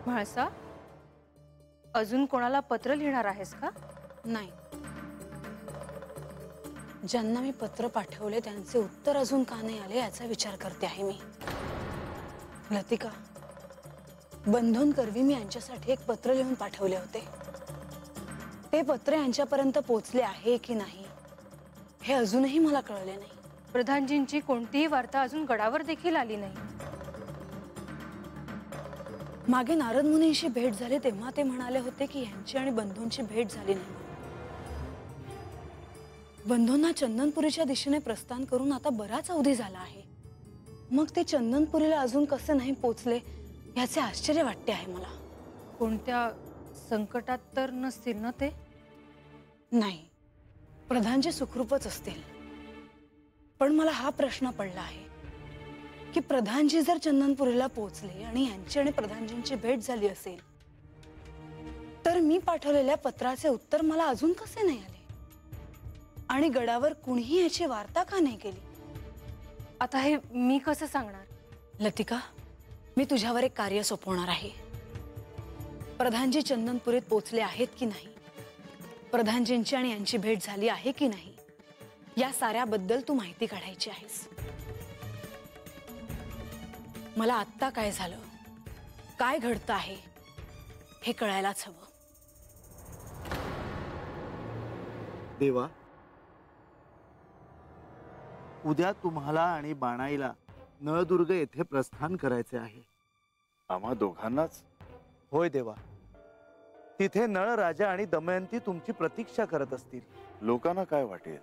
म्हाळसा, अजून कोणाला पत्र लिहिणार आहेस का? नाही, ज्यांना मी पत्र पाठवले त्यांचे उत्तर अजून का नाही आले याचा विचार करते आहे मी। लतिका, बंधूंकरवी मी यांच्यासाठी एक पत्र लिहून पाठवले होते। ते पत्र यांच्यापर्यंत पोहोचले आहे की नाही हे अजूनही मला कळले नाही। प्रधानजींची कोणतीही वार्ता अजून गडावर देखील आली नाही। मागे नारद मुनींशी भेट झाली तेव्हा ते म्हणाले होते की यांची आणि बंधूंची भेट झाली नाही। बंधूंना चंदनपुरीच्या दिशेने प्रस्थान करून आता बराच अवधी झाला आहे। मग ते चंदनपुरीला अजून कसे नाही पोचले याचे आश्चर्य वाटते आहे मला। कोणत्या संकटात तर नसतील ना ते? नाही, प्रधानजी सुखरूपच असतील। पण मला हा प्रश्न पडला आहे की प्रधानजी जर चंदनपुरीला पोहोचले आणि यांची आणि प्रधानजींची भेट झाली असेल तर मी पाठवलेल्या पत्राचे उत्तर मला अजून कसे नाही आले आणि गडावर कुणीही याची वार्ता का नाही केली? आता हे मी कसं सांगणार? लतिका, मी तुझ्यावर एक कार्य सोपवणार आहे। प्रधानजी चंदनपुरीत पोहोचले आहेत की नाही, प्रधानजींची आणि यांची भेट झाली आहे की नाही, या साऱ्याबद्दल तू माहिती काढायची आहेस। मला आत्ता काय झालं, काय घडतं आहे हे कळायलाच हवं। देवा, उद्या तुम्हाला आणि बाणाईला नळदुर्ग येथे प्रस्थान करायचे आहे। आम्हा दोघांनाच? होय देवा, तिथे नळ राजा आणि दमयंती तुमची प्रतीक्षा करत असतील। लोकांना काय वाटेल?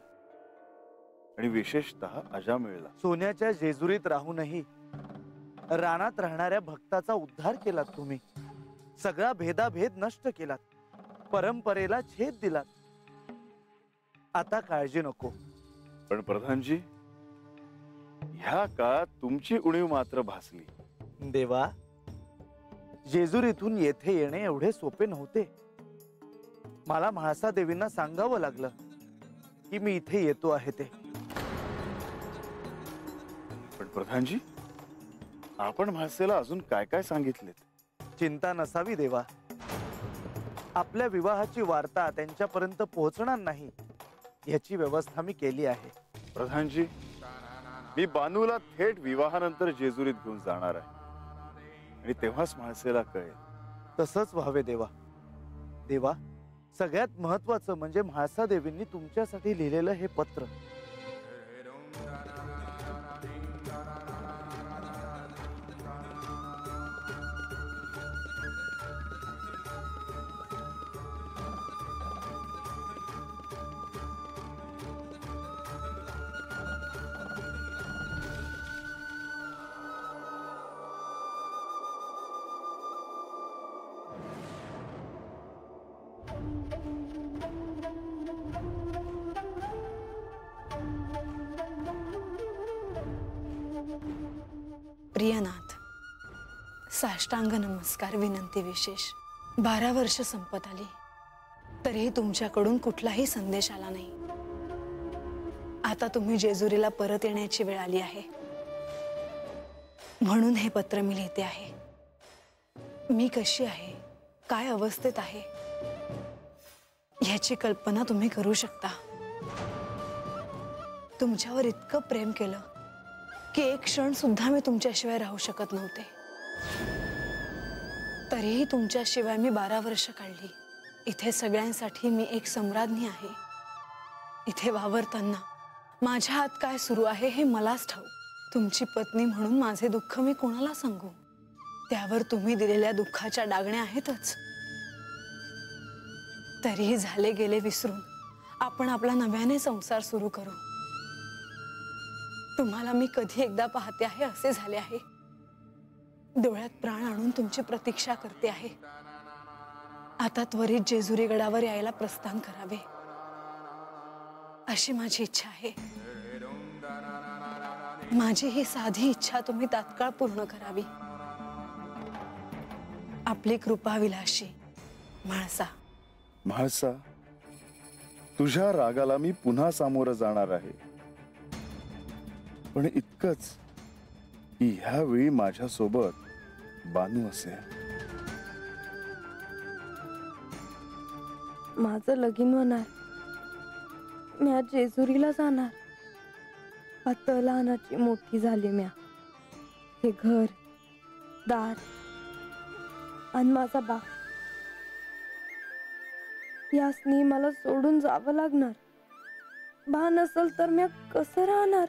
आणि विशेषतः अजामिळला। सोन्याच्या जेजुरीत राहूनही रानात राहणाऱ्या भक्ताचा उद्धार केलात तुम्ही। सगळा भेदाभेद नष्ट केलात, परंपरेला छेद दिलात। आता काळजी नको। पण प्रधानजी, ह्या काळात तुमची उणीव मात्र भासली। देवा, जेजुरीतून येथे येणे एवढे सोपे नव्हते। मला म्हाळसा देवींना सांगावं लागलं की मी इथे येतो आहे ते। पण प्रधानजी, आपण म्हाळसेला अजून काय काय सांगितलेत? चिंता नसावी देवा, आपल्या विवाहाची वार्ता त्यांच्यापर्यंत पोहोचणार नाही याची व्यवस्था मी केली आहे। प्रधानजी, मी बानूला थेट विवाहानंतर जेजुरीत घेऊन जाणार आहे आणि तेव्हाच म्हाळसेला कळेल। तसंच व्हावे देवा। देवा, सगळ्यात महत्वाचं म्हणजे म्हाळसा देवींनी तुमच्यासाठी लिहिलेलं हे पत्र। प्रियनाथ, साष्टांग नमस्कार विनंती विशेष। 12 वर्ष संपत आली तरीही तुमच्याकडून कुठलाही संदेश आला नाही। आता तुम्ही जेजुरीला परत येण्याची वेळ आली आहे, म्हणून हे पत्र मी लिहिते आहे। मी कशी आहे, काय अवस्थेत आहे याची कल्पना तुम्ही करू शकता। तुमच्यावर इतकं प्रेम केलं की एक क्षण सुद्धा मी तुमच्याशिवाय राहू शकत नव्हते। तरीही तुमच्याशिवाय मी 12 वर्ष काढली। इथे सगळ्यांसाठी मी एक सम्राज्ञी आहे। इथे वावरताना माझ्या हात काय सुरू आहे हे मलाच ठाऊक। तुमची पत्नी म्हणून माझे दुःख मी कोणाला सांगू? त्यावर तुम्ही दिलेल्या दुःखाच्या डागण्या आहेतच। तरीही झाले गेले विसरून आपण आपला नव्याने संसार सुरू करू। तुम्हाला मी कधी एकदा पाहते आहे असे झाले आहे। डोळ्यात प्राण आणून तुमची प्रतीक्षा करते आहे। आता त्वरित जेजुरी गडावर यायला प्रस्थान करावे अशी माझी इच्छा आहे। माझी ही साधी इच्छा तुम्ही तात्काळ पूर्ण करावी। आपली कृपा विलाशी, म्हाळसा। म्हाळसा, तुझ्या रागाला मी पुन्हा सामोरं जाणार आहे, पण इतकंच की ह्यावेळी माझ्या सोबत बानू असेल। माझं लगीन होणार, म्या जेजुरीला जाणार. आता लहानाची मोठी झाली म्या. हे घर दार आणि माझा बा यासनी मला सोडून जावं लागणार. बा नसल तर म्या कसं राहणार?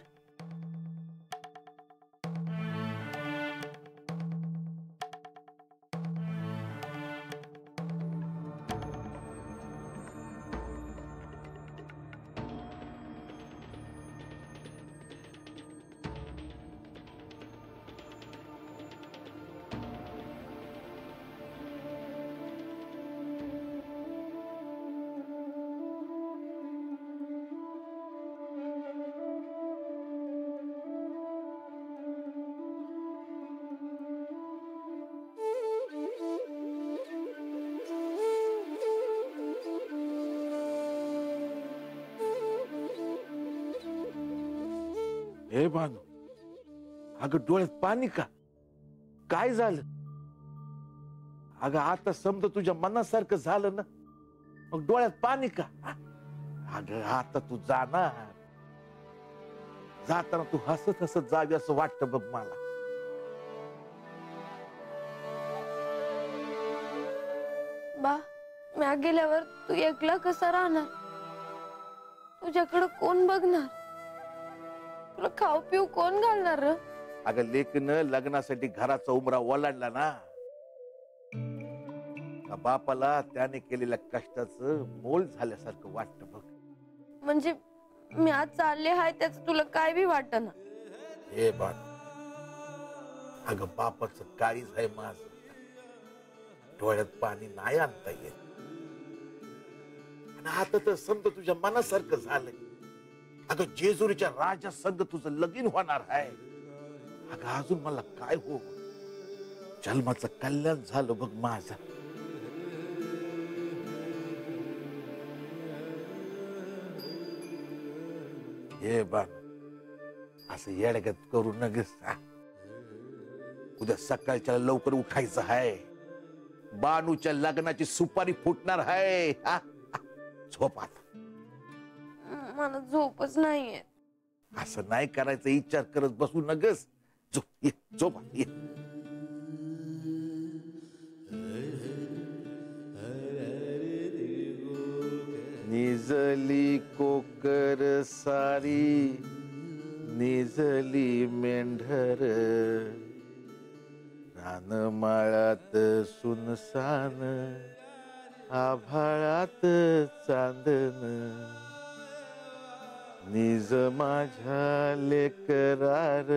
हे बानू, अगं डोळ्यात पाणी का? काय झालं? अगं आता समजा तुझ्या मनासारखं झालं ना, मग डोळ्यात पाणी का? अगं आता तू जाणार, जाताना तू हसत हसत जावी असं वाटतं बघ मला. बा म्या गेल्यावर तू एकला कसा राहणार? तुझ्याकडे कोण बघणार? तुला खाऊ पिऊ कोण घालणार र? अगं लेकनं लग्नासाठी घराचा उमरा ओलांडला ना, त्या बापाला त्याने केलेल्या कष्टाचं मोल झाल्यासारखं वाटतं बघ. म्हणजे मी आज चालले हाय त्याच तुला काय बी वाटना? हे बाण, अगं बापाचं काळीज आहे माझं, डोळ्यात पाणी नाही आणता येत. आणि आता तर समजा तुझ्या मनासारखं झालंय. अगं जेजुरीच्या राजा संग तुझं लगीन होणार आहे. अगं अजून मला काय हो, जन्माचं कल्याण झालं बघ माझं. हे बाण, असं येडगत करू नगेस. उद्या सकाळच्या लवकर उठायचं आहे. बानूच्या लग्नाची सुपारी फुटणार आहे. झोप आता. मला झोपच नाहीये. असं नाही करायचं, विचार करत बसू नगस. झोप ये, झोप ये. निजली कोकर सारी, निजली मेंढर, रानमाळात सुनसान, आभाळात चांदन. निज माझ्या लेकरार,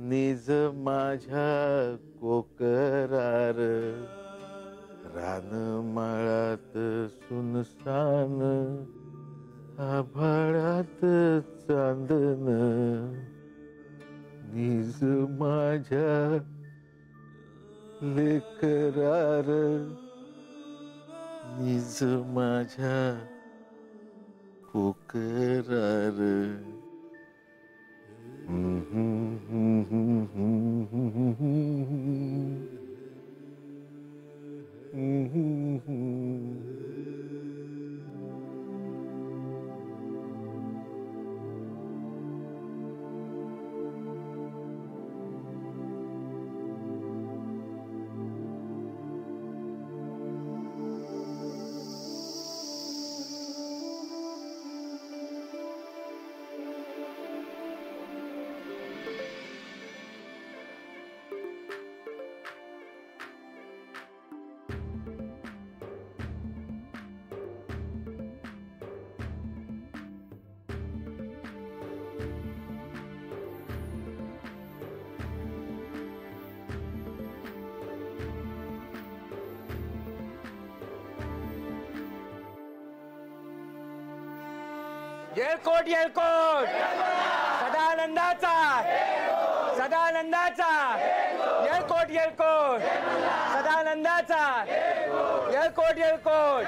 निज माझ्या कोकरार, रानमाळात सुनसान, आभाळात चांदन. निज माझ्या लेकरार, निज माझ्या कोकरार. येळकोट येळकोट सदानंदाचा सदानंदाचा येळकोट येळकोट सदानंदाचा येळकोट येळकोट.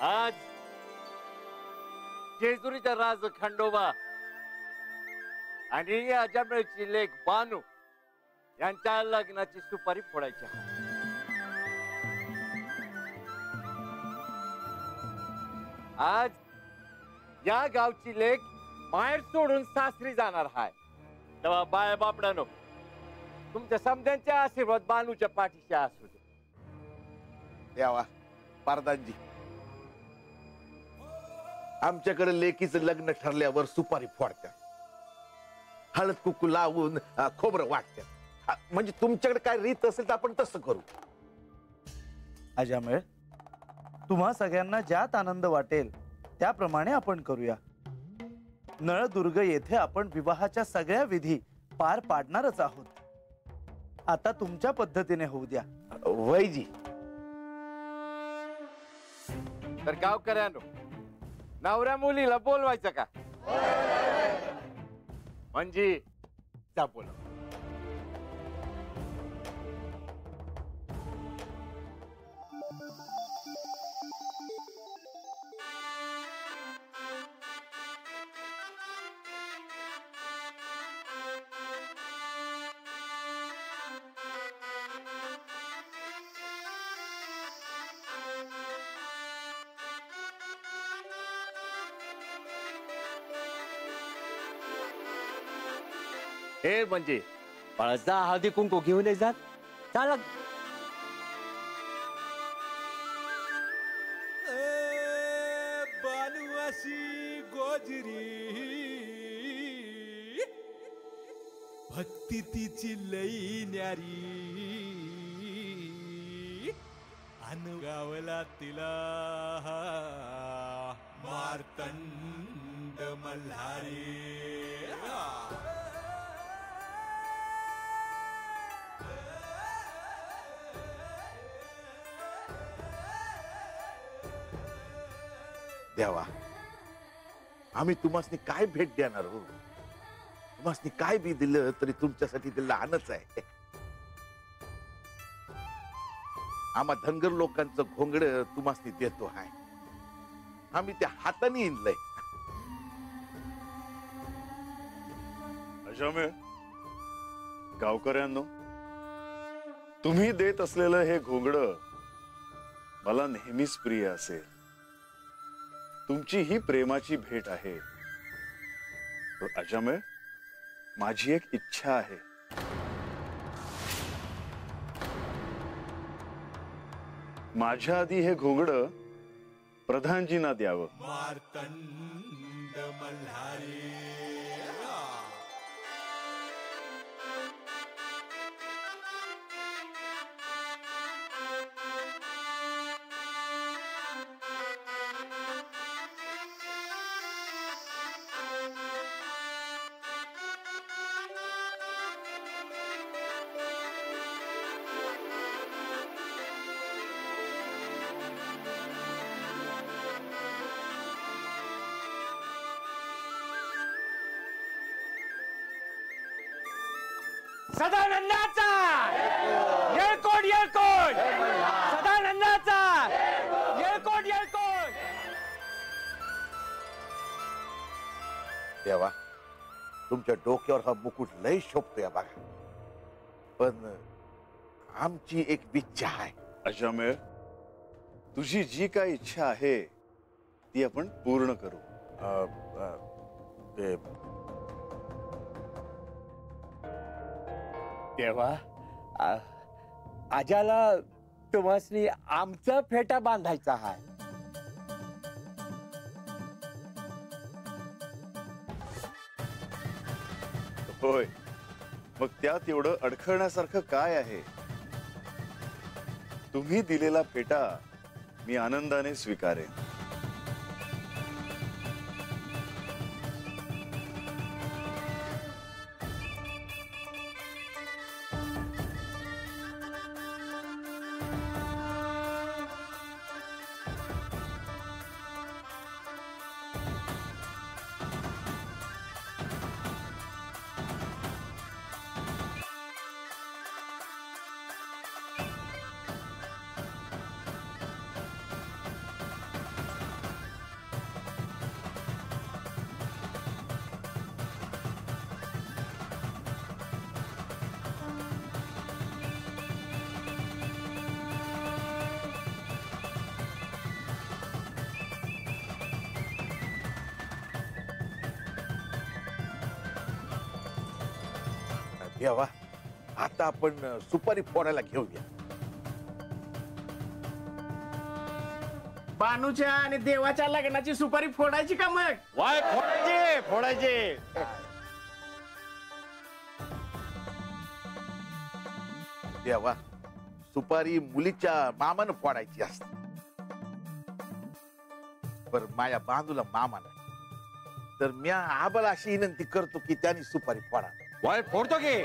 आज जेजुरीचा राज खंडोबा आणि अजमेरची लेक बानू यांच्या लग्नाची सुपारी फोडायची आहे. आज या गावची लेक माहेर सोडून सासरी जाणार आहे. तेव्हा बाय बापडानो, तुमच्या समध्यांचे आशीर्वाद बानूच्या पाठीशी असू दे. देवा पारदानजी, आमच्याकडे लेकीचं लग्न ठरल्यावर सुपारी फोडतात, हळद कुकू लावून खोबरं वाटतात. म्हणजे तुमच्याकडे काय रीत असेल तर आपण तसं करू. अजामेळ, तुम्हा सगळ्यांना ज्यात आनंद वाटेल त्याप्रमाणे आपण करूया. नळदुर्ग येथे आपण विवाहाच्या सगळ्या विधी पार पाडणारच आहोत. आता तुमच्या पद्धतीने होऊ द्या. वैजी, तर गावकऱ्यानो, नवऱ्या मुलीला बोलवायचं का? म्हणजे जा बोलव. हे म्हणजे बाळाचा हळदी कुंकू घेऊन ये जात. चाल बानुवासी गोजरी भक्ती तिची लई न्यारी अनुगावला तिला मार्तंड मल्हारी. देवा, आम्ही तुम्हासनी काय भेट देणार हो? तुम्हासनी काय बी दिलं तरी तुमच्यासाठी ते लहानच आहे. आम्हा धनगर लोकांचं घोंगड तुम्हासनी देतो आहे. आम्ही त्या हाताने इंदलंय. अजामेळ, गावकऱ्यांनो, तुम्ही देत असलेलं हे घोंगड मला नेहमीच प्रिय असेल. तुमची ही प्रेमाची भेट आहे. अजामेळ, माझी एक इच्छा आहे. माझ्या आधी हे घोंगड प्रधानजींना द्यावं. मार्तंड मल्हारी. सदानंदाचा येळकोट येळकोट, सदानंदाचा येळकोट येळकोट. देवा, तुमच्या डोक्यावर हा मुकुट लय शोभतोय बघा. पण आमची एक इच्छा आहे. अजामेळ, तुझी जी काय इच्छा आहे ती आपण पूर्ण करू. ते तेव्हा आजाला तुम्हासनी आमचा फेटा बांधायचा आहे. होय, मग त्यात एवढं अडखळण्यासारखं काय आहे? तुम्ही दिलेला फेटा मी आनंदाने स्वीकारेन. देवा, आता आपण सुपारी फोडायला घेऊया. बानूच्या आणि देवाच्या लग्नाची सुपारी फोडायची का मग? वाय फोडायचे फोडायचे. देवा, सुपारी मुलीच्या मामानं फोडायची असते, पर माझ्या बांधूला मामा नाही, तर मी आबाला अशी विनंती करतो की त्यांनी सुपारी फोडा. वाय फोडतो की.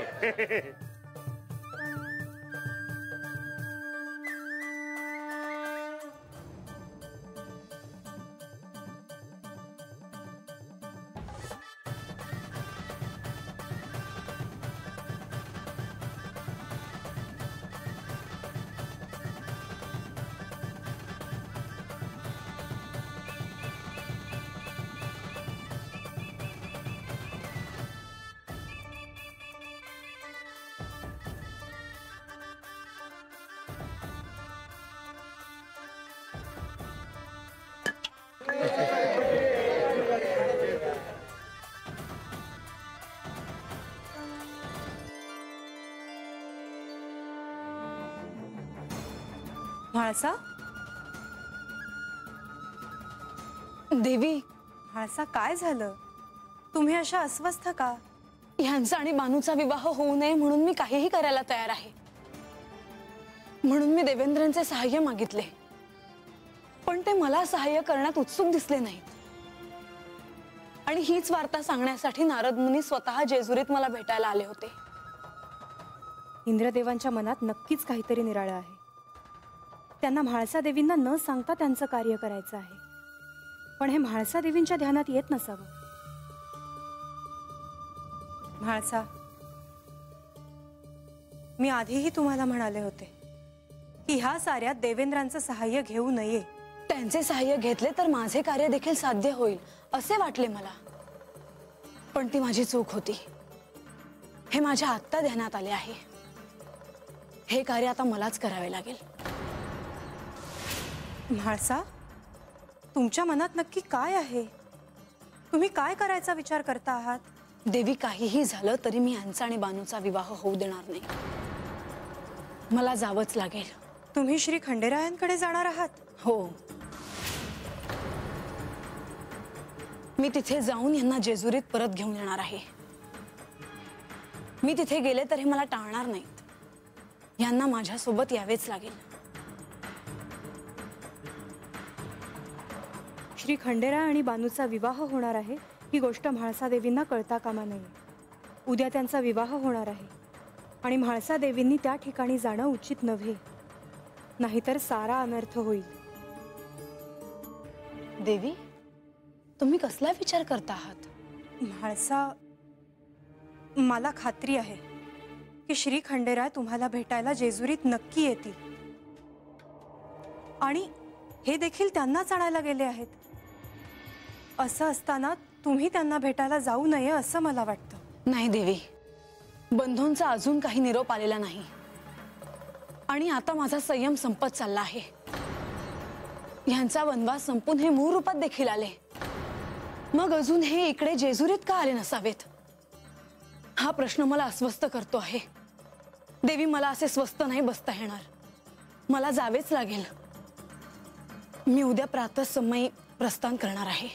म्हाळसा, देवी, म्हाळसा काय झालं? तुम्ही अशा अस्वस्थ का? ह्यांचा आणि बानूचा विवाह होऊ नये म्हणून मी काहीही करायला तयार आहे. म्हणून मी देवेंद्रांचे सहाय्य मागितले, पण ते मला सहाय्य करण्यात उत्सुक दिसले नाहीत. आणि हीच वार्ता सांगण्यासाठी नारद मुनी स्वतः जेजुरीत मला भेटायला आले होते. इंद्रदेवांच्या मनात नक्कीच काहीतरी निराळं आहे. त्यांना म्हाळसा देवींना न सांगता त्यांचं कार्य करायचं आहे, पण हे म्हाळसा देवींच्या ध्यानात येत नसावं. म्हाळसा, मी आधीही तुम्हाला म्हणाले होते की ह्या साऱ्यात देवेंद्रांचं सहाय्य घेऊ नये. त्यांचे सहाय्य घेतले तर माझे कार्य देखील साध्य होईल असे वाटले मला, पण ती माझी चूक होती. हे माझ्या आत्ता ध्यानात आले आहे. हे कार्य आता मलाच करावे लागेल. म्हाळसा, तुमच्या मनात नक्की काय आहे? तुम्ही काय करायचा विचार करता आहात? देवी, काहीही झालं तरी मी यांचा आणि बानूचा विवाह होऊ देणार नाही. मला जावंच लागेल. तुम्ही श्री खंडेरायांकडे जाणार आहात? हो, मी तिथे जाऊन यांना जेजुरीत परत घेऊन येणार आहे. मी तिथे गेले तर हे मला टाळणार नाहीत. यांना माझ्यासोबत यावेच लागेल. श्री खंडेराय आणि बानूचा विवाह होणार आहे ही गोष्ट म्हाळसा देवींना कळता कामा नये. उद्या त्यांचा विवाह होणार आहे आणि म्हाळसा देवींनी त्या ठिकाणी जाणं उचित नव्हे, नाहीतर सारा अनर्थ होईल. देवी, तुम्ही कसला विचार करता आहात? म्हाळसा, मला खात्री आहे की श्री खंडेराय तुम्हाला भेटायला जेजुरीत नक्की येतील आणि हे देखील त्यांनाच आणायला गेले आहेत. असं असताना तुम्ही त्यांना भेटायला जाऊ नये असं मला वाटतं. नाही देवी, बंधूंचा अजून काही निरोप आलेला नाही आणि आता माझा संयम संपत चालला आहे. ह्यांचा वनवास संपून हे मूळ रूपात देखील आले, मग अजून हे इकडे जेजुरीत का आले नसावेत? हा प्रश्न मला अस्वस्थ करतो आहे. देवी, मला असे स्वस्थ नाही बसता येणार. मला जावेच लागेल. मी उद्या प्रातःसमयी प्रस्थान करणार आहे.